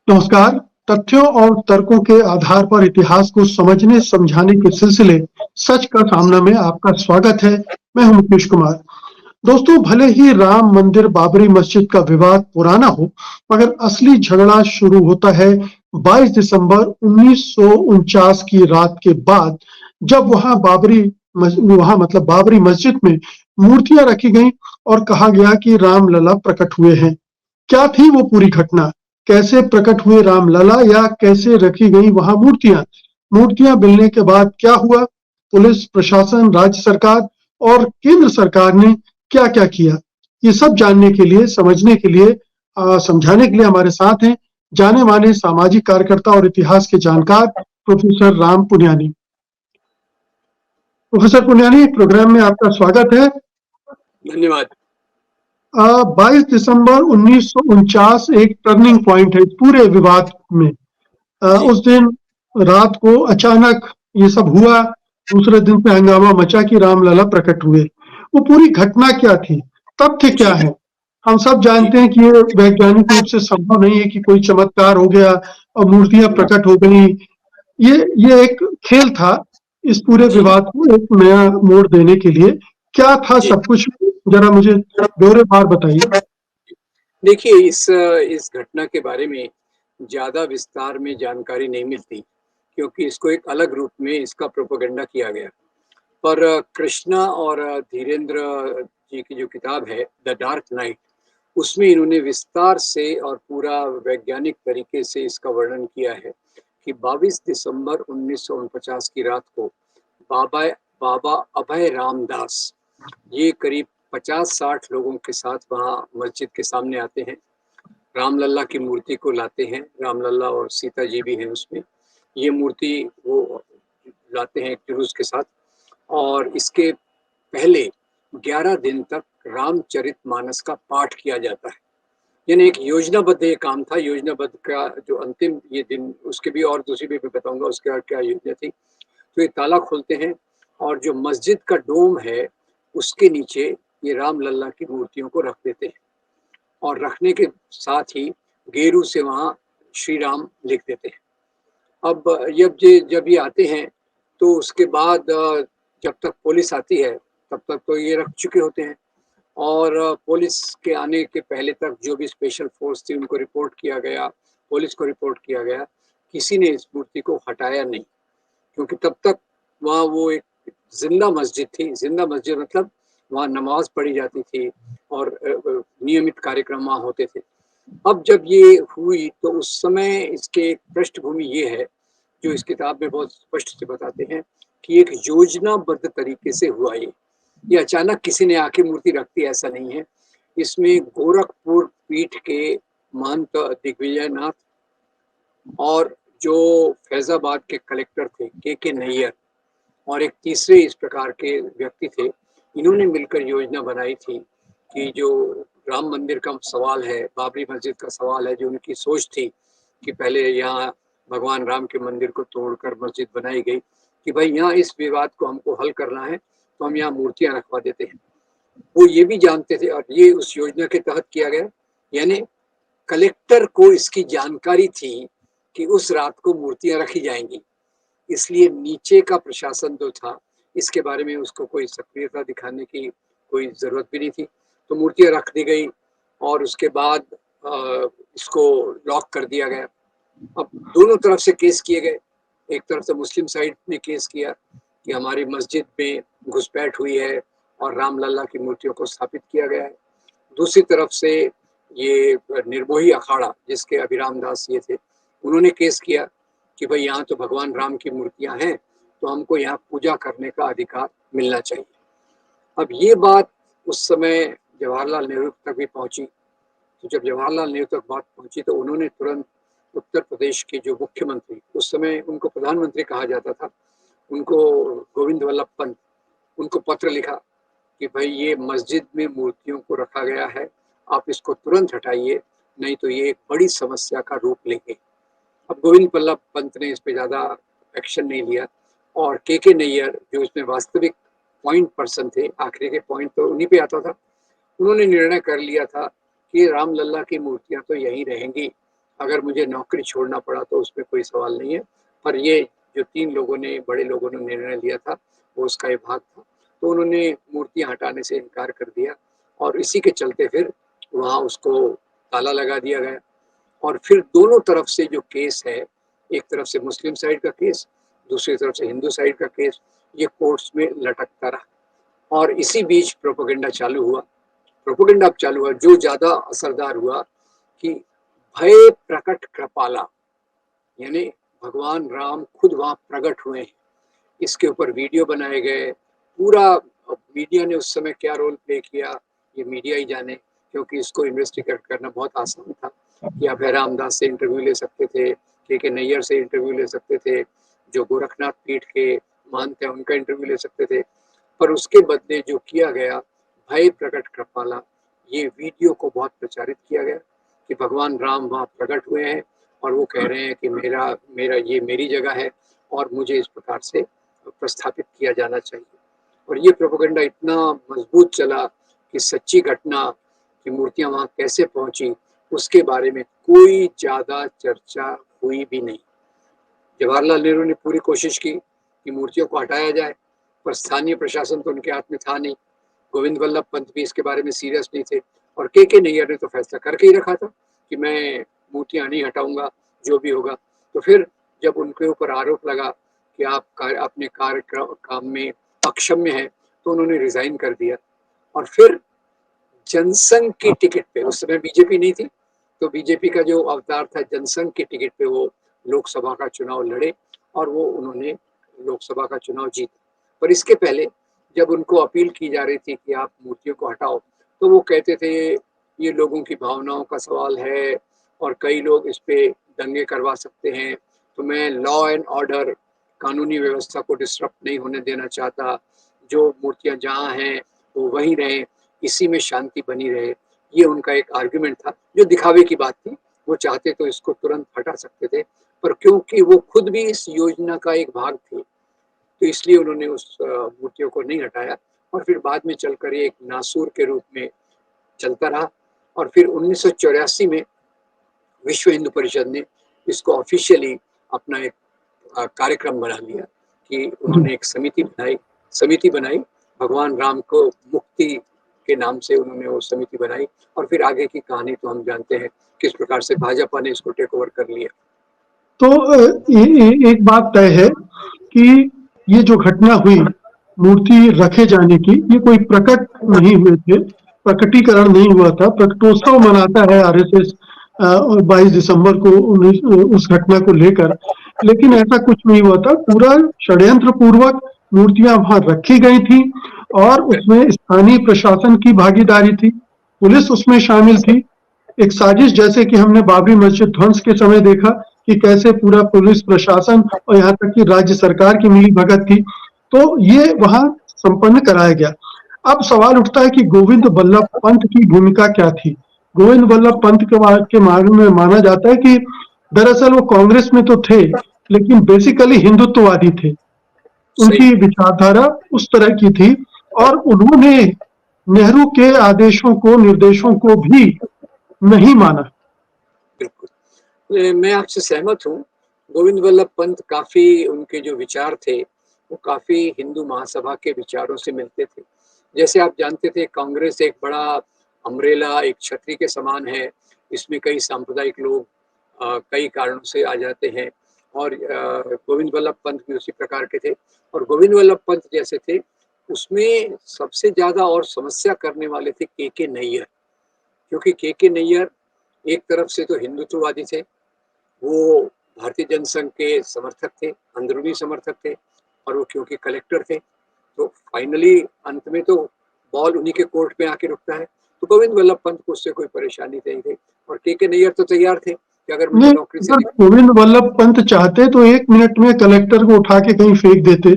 नमस्कार। तथ्यों और तर्कों के आधार पर इतिहास को समझने समझाने के सिलसिले सच का सामना में आपका स्वागत है। मैं हूं मुकेश कुमार। दोस्तों, भले ही राम मंदिर बाबरी मस्जिद का विवाद पुराना हो, मगर असली झगड़ा शुरू होता है 22 दिसंबर 1949 की रात के बाद, जब वहां मतलब बाबरी मस्जिद में मूर्तियां रखी गईं और कहा गया कि रामलला प्रकट हुए हैं। क्या थी वो पूरी घटना? कैसे प्रकट हुए रामलला, या कैसे रखी गई वहां मूर्तियां? मूर्तियां मिलने के बाद क्या हुआ? पुलिस प्रशासन, राज्य सरकार और केंद्र सरकार ने क्या क्या किया? ये सब जानने के लिए, समझने के लिए, समझाने के लिए हमारे साथ हैं जाने माने सामाजिक कार्यकर्ता और इतिहास के जानकार professor Ram Puniyani. Professor Puniyani, programme में आपका स्वागत है। धन्यवाद। 22 दिसंबर 1949 एक टर्निंग पॉइंट है इस पूरे विवाद में। उस दिन रात को अचानक ये सब हुआ। दूसरे दिन से हंगामा मचा कि रामलला प्रकट हुए। वो पूरी घटना क्या थी? तथ्य क्या है? हम सब जानते हैं कि ये वैज्ञानिक रूप से संभव नहीं है कि कोई चमत्कार हो गया और मूर्तियां प्रकट हो गई। ये एक खेल था इस पूरे विवाद को एक नया मोड़ देने के लिए। क्या था सब कुछ? जरा मुझे ब्यौरेवार बताइए। देखिए, इस घटना के बारे में ज़्यादा विस्तार में जानकारी नहीं मिलती, क्योंकि इसको एक अलग रूप में इसका प्रोपेगेंडा किया गया। पर कृष्णा और धीरेन्द्र जी की जो किताब है द डार्क नाइट, उसमें इन्होंने विस्तार से और पूरा वैज्ञानिक तरीके से इसका वर्णन किया है कि 22 दिसंबर 1949 की रात को बाबा बाबा अभय रामदास, ये करीब 50-60 लोगों के साथ वहाँ मस्जिद के सामने आते हैं। रामलला की मूर्ति को लाते हैं। रामलला और सीता जी भी हैं उसमें। ये मूर्ति वो लाते हैं एक जुलूस के साथ, और इसके पहले 11 दिन तक रामचरितमानस का पाठ किया जाता है। यानी एक योजनाबद्ध ये काम था। योजनाबद्ध का जो अंतिम ये दिन, उसके भी और दूसरी भी मैं बताऊंगा उसके क्या योजना थी। तो ये ताला खोलते हैं और जो मस्जिद का डोम है उसके नीचे ये रामलला की मूर्तियों को रख देते हैं, और रखने के साथ ही गेरू से वहाँ श्री राम लिख देते हैं। अब जब ये आते हैं तो उसके बाद जब तक पुलिस आती है तब तक तो ये रख चुके होते हैं, और पुलिस के आने के पहले तक जो भी स्पेशल फोर्स थी उनको रिपोर्ट किया गया, पुलिस को रिपोर्ट किया गया। किसी ने इस मूर्ति को हटाया नहीं, क्योंकि तब तक वहाँ वो एक जिंदा मस्जिद थी। जिंदा मस्जिद मतलब वहाँ नमाज पढ़ी जाती थी और नियमित कार्यक्रम वहाँ होते थे। अब जब ये हुई तो उस समय इसके पृष्ठभूमि ये है, जो इस किताब में बहुत स्पष्ट से बताते हैं कि एक योजनाबद्ध तरीके से हुआ ये अचानक किसी ने आके मूर्ति रख दी, ऐसा नहीं है। इसमें गोरखपुर पीठ के महंत दिग्विजयनाथ और जो फैजाबाद के कलेक्टर थे के नैयर, और एक तीसरे इस प्रकार के व्यक्ति थे, इन्होंने मिलकर योजना बनाई थी कि जो राम मंदिर का सवाल है, बाबरी मस्जिद का सवाल है, जो उनकी सोच थी कि पहले यहाँ भगवान राम के मंदिर को तोड़कर मस्जिद बनाई गई, कि भाई यहाँ इस विवाद को हमको हल करना है तो हम यहाँ मूर्तियां रखवा देते हैं। वो ये भी जानते थे, और ये उस योजना के तहत किया गया। यानी कलेक्टर को इसकी जानकारी थी कि उस रात को मूर्तियां रखी जाएंगी, इसलिए नीचे का प्रशासन जो था इसके बारे में उसको कोई सक्रियता दिखाने की कोई जरूरत भी नहीं थी। तो मूर्तियां रख दी गई और उसके बाद इसको लॉक कर दिया गया। अब दोनों तरफ से केस किए गए। एक तरफ से मुस्लिम साइड ने केस किया कि हमारी मस्जिद में घुसपैठ हुई है और रामलला की मूर्तियों को स्थापित किया गया है। दूसरी तरफ से ये निर्मोही अखाड़ा, जिसके अभिराम दास ये थे, उन्होंने केस किया कि भाई यहाँ तो भगवान राम की मूर्तियां हैं, तो हमको यहाँ पूजा करने का अधिकार मिलना चाहिए। अब ये बात उस समय जवाहरलाल नेहरू तक भी पहुंची। तो जब जवाहरलाल नेहरू तक बात पहुंची तो उन्होंने तुरंत उत्तर प्रदेश के जो मुख्यमंत्री, उस समय उनको प्रधानमंत्री कहा जाता था, उनको गोविंद वल्लभ पंत, उनको पत्र लिखा कि भाई ये मस्जिद में मूर्तियों को रखा गया है, आप इसको तुरंत हटाइए, नहीं तो ये एक बड़ी समस्या का रूप लेंगे। अब गोविंद वल्लभ पंत ने इस पे ज़्यादा एक्शन नहीं लिया, और के नैयर, जो इसमें वास्तविक पॉइंट पर्सन थे, आखिरी के पॉइंट तो उन्हीं पे आता था, उन्होंने निर्णय कर लिया था कि रामलला की मूर्तियां तो यहीं रहेंगी, अगर मुझे नौकरी छोड़ना पड़ा तो उसमें कोई सवाल नहीं है, पर ये जो 3 लोगों ने, बड़े लोगों ने निर्णय लिया था, वो उसका एक भाग था। तो उन्होंने मूर्तियाँ हटाने से इनकार कर दिया और इसी के चलते फिर वहाँ उसको ताला लगा दिया गया। और फिर दोनों तरफ से जो केस है, एक तरफ से मुस्लिम साइड का केस, दूसरी तरफ से हिंदू साइड का केस, ये कोर्ट्स में लटकता रहा और इसी बीच प्रोपेगेंडा चालू हुआ। प्रोपेगेंडा अब चालू हुआ, जो ज़्यादा असरदार हुआ कि भय प्रकट कृपाला, यानी भगवान राम खुद वहाँ प्रकट हुए हैं। इसके ऊपर वीडियो बनाए गए, पूरा मीडिया ने उस समय क्या रोल प्ले किया, ये मीडिया ही जाने, क्योंकि इसको इन्वेस्टिगेट करना बहुत आसान था कि आप रामदास से इंटरव्यू ले सकते थे, के नैयर से इंटरव्यू ले सकते थे, जो गोरखनाथ पीठ के महंत हैं उनका इंटरव्यू ले सकते थे, पर उसके बदले जो किया गया, भय प्रकट कृपाला, ये वीडियो को बहुत प्रचारित किया गया कि भगवान राम वहाँ प्रकट हुए हैं और वो कह रहे हैं कि मेरा मेरा ये मेरी जगह है और मुझे इस प्रकार से प्रस्थापित किया जाना चाहिए। और ये प्रोपेगेंडा इतना मजबूत चला कि सच्ची घटना कि मूर्तियां वहां कैसे पहुंची उसके बारे में कोई ज्यादा चर्चा हुई भी नहीं। जवाहरलाल नेहरू ने पूरी कोशिश की कि मूर्तियों को हटाया जाए, पर स्थानीय प्रशासन तो उनके हाथ में था नहीं। गोविंद वल्लभ पंत भी इसके बारे में सीरियस नहीं थे और के नैयर ने तो फैसला करके ही रखा था कि मैं मूर्तियां नहीं हटाऊंगा, जो भी होगा। तो फिर जब उनके ऊपर आरोप लगा कि आप अपने काम में अक्षम्य है, तो उन्होंने रिजाइन कर दिया और फिर जनसंघ की टिकट पे, उस समय बीजेपी नहीं थी, तो बीजेपी का जो अवतार था जनसंघ की टिकट पे वो लोकसभा का चुनाव लड़े और वो उन्होंने लोकसभा का चुनाव जीता। पर इसके पहले जब उनको अपील की जा रही थी कि आप मूर्तियों को हटाओ, तो वो कहते थे ये लोगों की भावनाओं का सवाल है और कई लोग इस पे दंगे करवा सकते हैं, तो मैं लॉ एंड ऑर्डर, कानूनी व्यवस्था को डिस्टर्ब नहीं होने देना चाहता, जो मूर्तियां जहाँ हैं वो वहीं रहें, इसी में शांति बनी रहे। ये उनका एक आर्गुमेंट था जो दिखावे की बात थी। वो चाहते तो इसको तुरंत हटा सकते थे, पर क्योंकि वो खुद भी इस योजना का एक भाग थे, तो इसलिए उन्होंने उस मूर्तियों को नहीं हटाया और फिर बाद में चलकर ये एक नासूर के रूप में चलता रहा। और फिर 1984 में विश्व हिंदू परिषद ने इसको ऑफिशियली अपना एक कार्यक्रम बना लिया कि उन्होंने एक समिति बनाई, भगवान राम को मुक्ति के नाम से उन्होंने वो समिति बनाई और फिर आगे की कहानी तो हम जानते हैं किस प्रकार से भाजपा ने इसको टेक ओवर कर लिया। तो एक बात तय है कि ये जो घटना हुई मूर्ति रखे जाने की, ये कोई प्रकट नहीं हुए थे, प्रकटीकरण नहीं हुआ था। प्रकटोत्सव मनाता है आरएसएस 22 दिसंबर को उस घटना को लेकर, लेकिन ऐसा कुछ नहीं हुआ था। पूरा षड्यंत्र पूर्वक मूर्तियां वहां रखी गई थी और उसमें स्थानीय प्रशासन की भागीदारी थी, पुलिस उसमें शामिल थी। एक साजिश, जैसे कि हमने बाबरी मस्जिद ध्वंस के समय देखा कि कैसे पूरा पुलिस प्रशासन और यहाँ तक कि राज्य सरकार की मिली भगत थी, तो ये वहां संपन्न कराया गया। अब सवाल उठता है कि गोविंद वल्लभ पंत की भूमिका क्या थी। गोविंद वल्लभ पंत के बारे में माना जाता है कि दरअसल वो कांग्रेस में तो थे, लेकिन बेसिकली हिंदुत्ववादी थे। उनकी विचारधारा उस तरह की थी और उन्होंने नेहरू के आदेशों को, निर्देशों को भी नहीं माना। बिल्कुल, मैं आपसे सहमत हूँ। गोविंद वल्लभ पंत काफी, उनके जो विचार थे वो काफी हिंदू महासभा के विचारों से मिलते थे। जैसे आप जानते थे कांग्रेस एक बड़ा अम्ब्रेला, एक छतरी के समान है, इसमें कई सांप्रदायिक लोग कई कारणों से आ जाते हैं और गोविंद वल्लभ पंत भी उसी प्रकार के थे। और गोविंद वल्लभ पंत जैसे थे उसमें सबसे ज्यादा और समस्या करने वाले थे के नैयर, क्योंकि के नैयर एक तरफ से तो हिंदुत्ववादी थे, वो भारतीय जनसंघ के समर्थक थे, अंदरूनी समर्थक थे और वो क्योंकि कलेक्टर थे, तो फाइनली अंत में तो बॉल उन्हीं के कोर्ट में आके रुकता है। तो गोविंद वल्लभ पंत को उससे कोई परेशानी नहीं थी और के नैयर तो तैयार थे कि अगर मुझे नौकरी से गोविंद वल्लभ पंत चाहते तो 1 मिनट में कलेक्टर को उठा के कहीं फेंक देते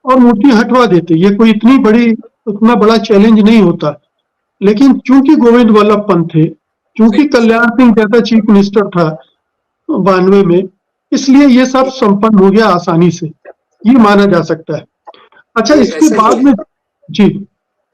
और मूर्ति हटवा देते। ये कोई इतना बड़ा चैलेंज नहीं होता। लेकिन चूंकि गोविंद वल्लभ पंत थे, चूंकि कल्याण सिंह जैसा चीफ मिनिस्टर था 92 में, इसलिए ये सब संपन्न हो गया आसानी से, ये माना जा सकता है। अच्छा, इसके बाद में जी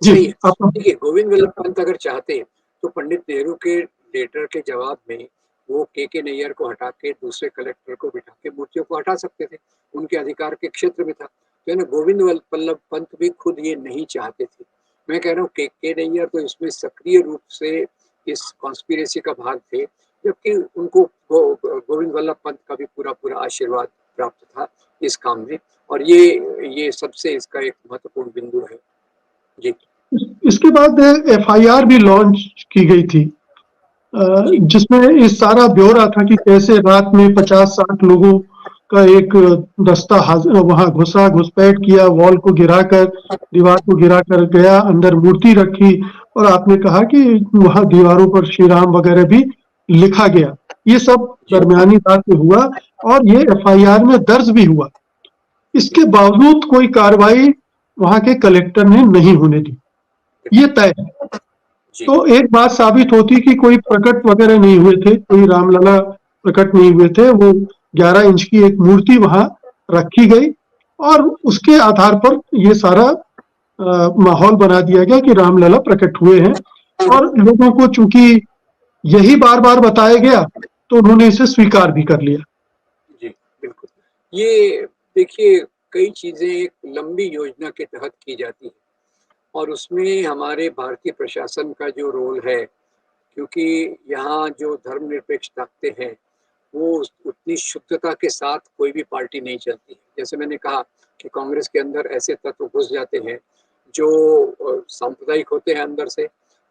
जी आप देखिए, गोविंद वल्लभ पंत अगर चाहते तो पंडित नेहरू के लेटर के जवाब में वो के नैयर को हटा के दूसरे कलेक्टर को बिठा के मूर्तियों को हटा सकते थे, उनके अधिकार के क्षेत्र में था। तो है ना, गोविंद वल्लभ पंत भी खुद ये नहीं चाहते थे। मैं कह रहा हूँ के नैयर तो इसमें सक्रिय रूप से इस कॉन्स्पिरेसी का भाग थे, जबकि उनको गोविंद वल्लभ पंत का भी पूरा आशीर्वाद प्राप्त था इस काम में, और ये सबसे इसका एक महत्वपूर्ण बिंदु है। जी। इसके बाद एफआईआर भी लॉन्च की गई थी, जिसमें इस सारा ब्यौरा था कि कैसे रात में 50-60 लोगों का एक दस्ता वहां घुसपैठ किया, वॉल को गिराकर, दीवार को गिराकर गया, अंदर मूर्ति रखी, और आपने कहा कि वहां दीवारों पर श्री राम वगैरह भी लिखा गया। ये सब दरमियानी रात में हुआ और ये एफआईआर में दर्ज भी हुआ। इसके बावजूद कोई कार्रवाई वहां के कलेक्टर ने नहीं होने दी, ये तय है। तो एक बात साबित होती कि कोई प्रकट वगैरह नहीं हुए थे, कोई रामलला प्रकट नहीं हुए थे, वो 11 इंच की एक मूर्ति वहां रखी गई और उसके आधार पर ये सारा माहौल बना दिया गया कि रामलला प्रकट हुए हैं, और लोगों को चूंकि यही बार बार बताया गया तो उन्होंने इसे स्वीकार भी कर लिया। जी, बिल्कुल। ये देखिए, कई चीजें एक लंबी योजना के तहत की जाती है और उसमें हमारे भारतीय प्रशासन का जो रोल है, क्योंकि यहाँ जो धर्मनिरपेक्ष ताकतें हैं, वो उतनी शुद्धता के साथ कोई भी पार्टी नहीं चलती। जैसे मैंने कहा कि कांग्रेस के अंदर ऐसे तत्व घुस जाते हैं जो सांप्रदायिक होते हैं अंदर से,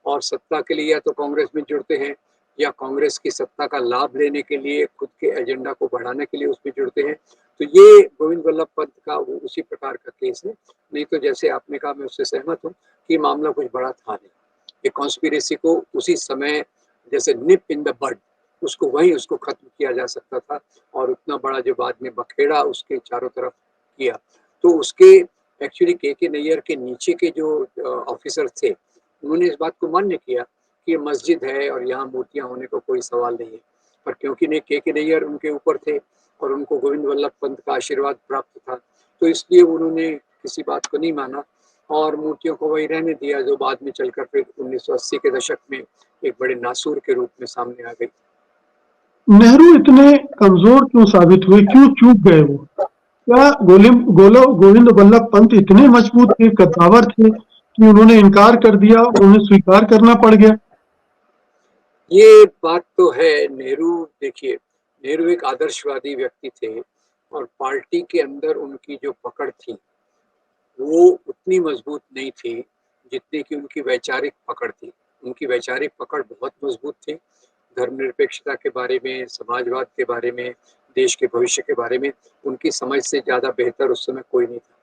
और सत्ता के लिए या तो कांग्रेस में जुड़ते हैं या कांग्रेस की सत्ता का लाभ लेने के लिए, खुद के एजेंडा को बढ़ाने के लिए उसमें जुड़ते हैं। तो ये गोविंद वल्लभ पंत का वो उसी प्रकार का केस है। नहीं तो जैसे आपने कहा, मैं उससे सहमत हूँ कि मामला कुछ बड़ा था नहीं। ये कॉन्स्पिरेसी को उसी समय जैसे निप इन द बड, उसको खत्म किया जा सकता था, और उतना बड़ा जो बाद में बखेड़ा उसके चारों तरफ किया, तो उसके एक्चुअली के नैयर के नीचे के जो ऑफिसर थे, उन्होंने इस बात को मान्य किया कि ये मस्जिद है और यहाँ मूर्तियां होने को कोई सवाल नहीं है, पर क्योंकि के नैयर उनके ऊपर थे और उनको गोविंद वल्लभ पंत का आशीर्वाद प्राप्त था, तो इसलिए उन्होंने किसी बात को नहीं माना और मूर्तियों को वही रहने दिया, जो बाद में चलकर फिर 1980 के दशक में एक बड़े नासूर के रूप में सामने आ गई। नेहरू इतने कमजोर क्यों साबित हुए, क्यों चूक गए वो? क्या गोविंद वल्लभ पंत इतने मजबूत थे, कद्दावर थे कि उन्होंने इनकार कर दिया, उन्हें स्वीकार करना पड़ गया? ये बात तो है। देखिए, नेहरू एक आदर्शवादी व्यक्ति थे और पार्टी के अंदर उनकी जो पकड़ थी वो उतनी मजबूत नहीं थी जितनी कि उनकी वैचारिक पकड़ थी। उनकी वैचारिक पकड़ बहुत मजबूत थी। धर्मनिरपेक्षता के बारे में, समाजवाद के बारे में, देश के भविष्य के बारे में उनकी समझ से ज़्यादा बेहतर उस समय कोई नहीं था।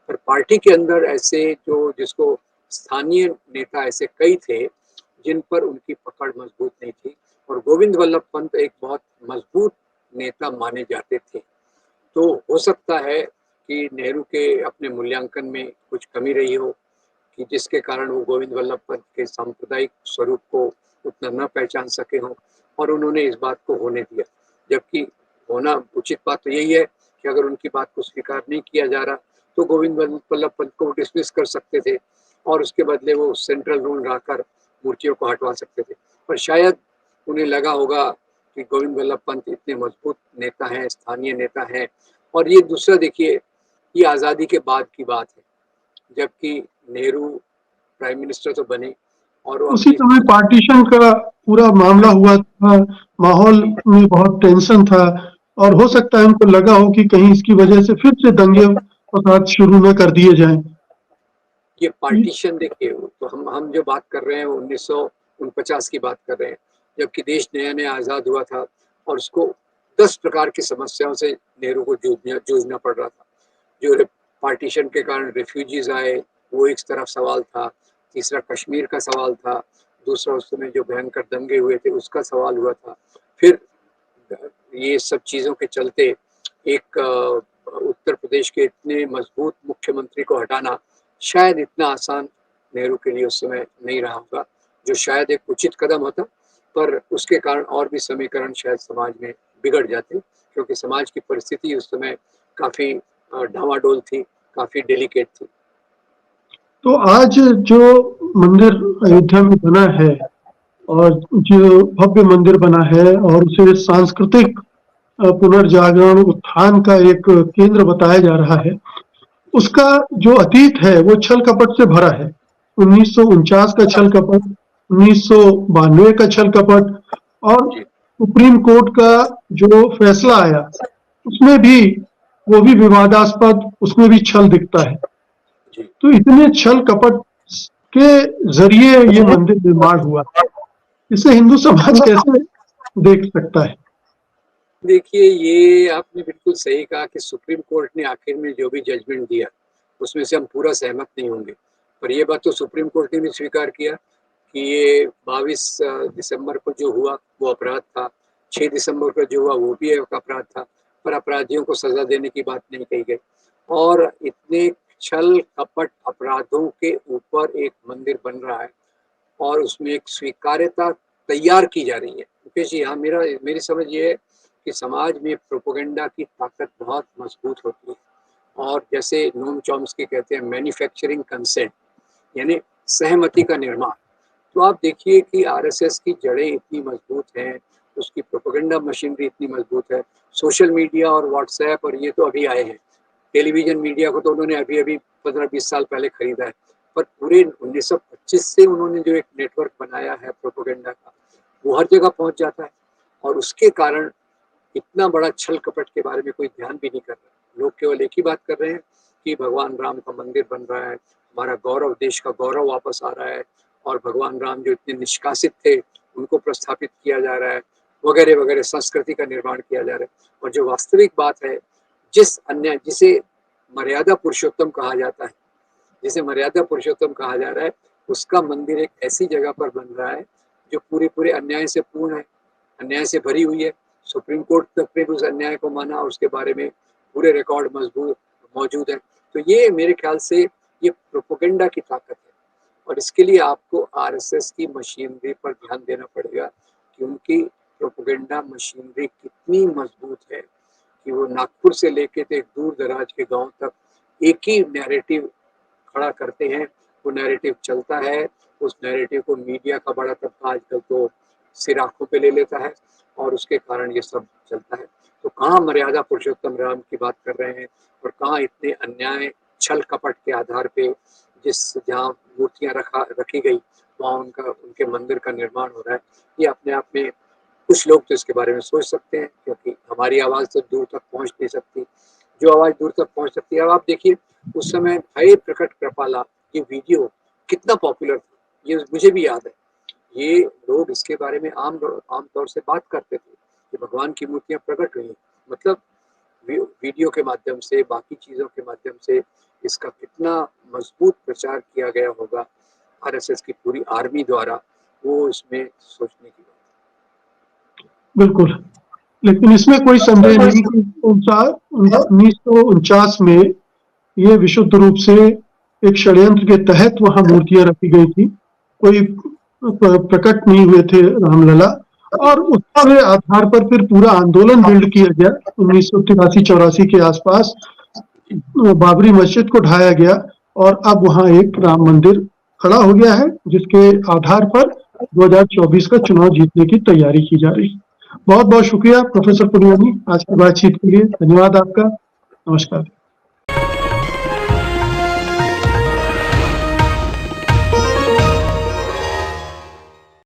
पर पार्टी के अंदर ऐसे जिसको स्थानीय नेता ऐसे कई थे जिन पर उनकी पकड़ मजबूत नहीं थी, और गोविंद वल्लभ पंत एक बहुत मजबूत नेता माने जाते थे। तो हो सकता है कि नेहरू के अपने मूल्यांकन में कुछ कमी रही हो, कि जिसके कारण वो गोविंद वल्लभ पंत के सांप्रदायिक स्वरूप को उतना न पहचान सके हों और उन्होंने इस बात को होने दिया। जबकि होना उचित बात तो यही है कि अगर उनकी बात को स्वीकार नहीं किया जा रहा तो गोविंद वल्लभ पंत को डिसमिस कर सकते थे और उसके बदले वो सेंट्रल रूल लाकर मूर्तियों को हटवा सकते थे। पर शायद उन्हें लगा होगा कि गोविंद वल्लभ पंत इतने मजबूत नेता हैं, स्थानीय नेता हैं। और ये दूसरा देखिए, ये आज़ादी के बाद की बात है, जबकि नेहरू प्राइम मिनिस्टर तो बने और वो उसी समय पार्टीशन का पूरा मामला हुआ था, माहौल में बहुत टेंशन था, और हो सकता है उनको लगा हो कि कहीं इसकी वजह से फिर से दंगे फसाद शुरू न कर दिए जाएं। ये पार्टीशन देखिए, तो हम जो बात कर रहे हैं वो 1949 की बात कर रहे हैं, जबकि देश नया नया आज़ाद हुआ था और उसको 10 प्रकार की समस्याओं से नेहरू को जूझना पड़ रहा था। जो पार्टीशन के कारण रिफ्यूजीज आए, वो एक तरफ सवाल था। तीसरा कश्मीर का सवाल था। दूसरा उस समय जो भयंकर दंगे हुए थे उसका सवाल हुआ था। फिर ये सब चीज़ों के चलते एक उत्तर प्रदेश के इतने मजबूत मुख्यमंत्री को हटाना शायद इतना आसान नेहरू के लिए उस समय नहीं रहा होगा, जो शायद एक उचित कदम होता, पर उसके कारण और भी समीकरण शायद समाज में बिगड़ जाते, क्योंकि समाज की परिस्थिति उस समय काफ़ी डामाडोल थी, काफ़ी डेलिकेट थी। तो आज जो मंदिर अयोध्या में बना है, और जो भव्य मंदिर बना है और उसे सांस्कृतिक पुनर्जागरण उत्थान का एक केंद्र बताया जा रहा है, उसका जो अतीत है वो छल कपट से भरा है। 1949 का छल कपट, 1992 का छल कपट और सुप्रीम कोर्ट का जो फैसला आया उसमें भी, वो भी विवादास्पद, उसमें भी छल दिखता है। तो इतने छल कपट के जरिए ये मंदिर निर्माण हुआ, इसे हिंदू समाज कैसे देख सकता है? देखिए, ये आपने बिल्कुल सही कहा कि सुप्रीम कोर्ट ने आखिर में जो भी जजमेंट दिया, उसमें से हम पूरा सहमत नहीं होंगे। पर ये बात तो सुप्रीम कोर्ट ने भी स्वीकार किया कि ये 22 दिसंबर को जो हुआ वो अपराध था, 6 दिसंबर को जो हुआ वो भी एक अपराध था, पर अपराधियों को सजा देने की बात नहीं कही गई। और इतने छल कपट अपराधों के ऊपर एक मंदिर बन रहा है और उसमें एक स्वीकार्यता तैयार की जा रही है। मुकेश जी, यहाँ मेरी समझ ये है कि समाज में प्रोपेगेंडा की ताकत बहुत मजबूत होती है, और जैसे नोम चॉम्स्की कहते हैं मैन्युफैक्चरिंग कंसेंट, यानी सहमति का निर्माण। तो आप देखिए कि आरएसएस की जड़ें इतनी मजबूत हैं, उसकी प्रोपेगेंडा मशीनरी इतनी मजबूत है। सोशल मीडिया और व्हाट्सएप और ये तो अभी आए हैं, टेलीविजन मीडिया को तो उन्होंने अभी अभी 15-20 साल पहले खरीदा है, पर पूरे 1925 से उन्होंने जो एक नेटवर्क बनाया है प्रोपेगेंडा का, वो हर जगह पहुंच जाता है। और उसके कारण इतना बड़ा छल कपट के बारे में कोई ध्यान भी नहीं कर रहा। लोग केवल एक ही बात कर रहे हैं कि भगवान राम का मंदिर बन रहा है, हमारा गौरव, देश का गौरव वापस आ रहा है, और भगवान राम जो इतने निष्कासित थे उनको प्रस्थापित किया जा रहा है, वगैरह वगैरह, संस्कृति का निर्माण किया जा रहा है। और जो वास्तविक बात है, जिसे मर्यादा पुरुषोत्तम कहा जाता है, जिसे मर्यादा पुरुषोत्तम कहा जा रहा है, उसका मंदिर एक ऐसी जगह पर बन रहा है जो पूरे अन्याय से पूर्ण है, अन्याय से भरी हुई है। सुप्रीम कोर्ट तक ने भी उस अन्याय को माना और उसके बारे में पूरे रिकॉर्ड मजबूत मौजूद है। तो ये मेरे ख्याल से ये प्रोपेगेंडा की ताकत है, और इसके लिए आपको आरएसएस की मशीनरी पर ध्यान देना पड़ेगा कि उनकी प्रोपेगेंडा मशीनरी कितनी मजबूत है कि वो नागपुर से लेके तो एक दूर दराज के गांव तक एक ही नैरेटिव खड़ा करते हैं। वो नैरेटिव चलता है, उस नैरेटिव को मीडिया का बड़ा तबका आजकल तो सिर आंखों पे ले लेता है, और उसके कारण ये सब चलता है। तो कहाँ मर्यादा पुरुषोत्तम राम की बात कर रहे हैं, और कहाँ इतने अन्याय छल कपट के आधार पे जहाँ मूर्तियां रखी गई वहाँ उनके मंदिर का निर्माण हो रहा है। ये अपने आप में कुछ लोग तो इसके बारे में सोच सकते हैं, क्योंकि हमारी आवाज़ तो दूर तक पहुँच नहीं सकती, जो आवाज़ दूर तक पहुँच सकती है। अब आप देखिए, उस समय भय प्रकट कृपाला ये वीडियो कितना पॉपुलर था, ये मुझे भी याद है। ये लोग इसके बारे में आम तौर से बात करते थे कि भगवान की मूर्तियां प्रकट हुई, मतलब वीडियो के माध्यम से, बाकी चीज़ों के माध्यम से इसका कितना मजबूत प्रचार किया गया होगा आरएसएस की पूरी आर्मी द्वारा, वो इसमें सोचने की बात। बिल्कुल, लेकिन इसमें कोई संदेह नहीं कि 1949 में ये विशुद्ध रूप से एक षड्यंत्र के तहत वहां मूर्तियां रखी गई थी, कोई प्रकट नहीं हुए थे रामलला, और उसके आधार पर फिर पूरा आंदोलन बिल्ड किया गया। 1983-84 के आसपास बाबरी मस्जिद को ढाया गया, और अब वहां एक राम मंदिर खड़ा हो गया है, जिसके आधार पर 2024 का चुनाव जीतने की तैयारी की जा रही है। बहुत बहुत शुक्रिया प्रोफेसर पुनियानी आज की बातचीत के लिए, धन्यवाद आपका, नमस्कार।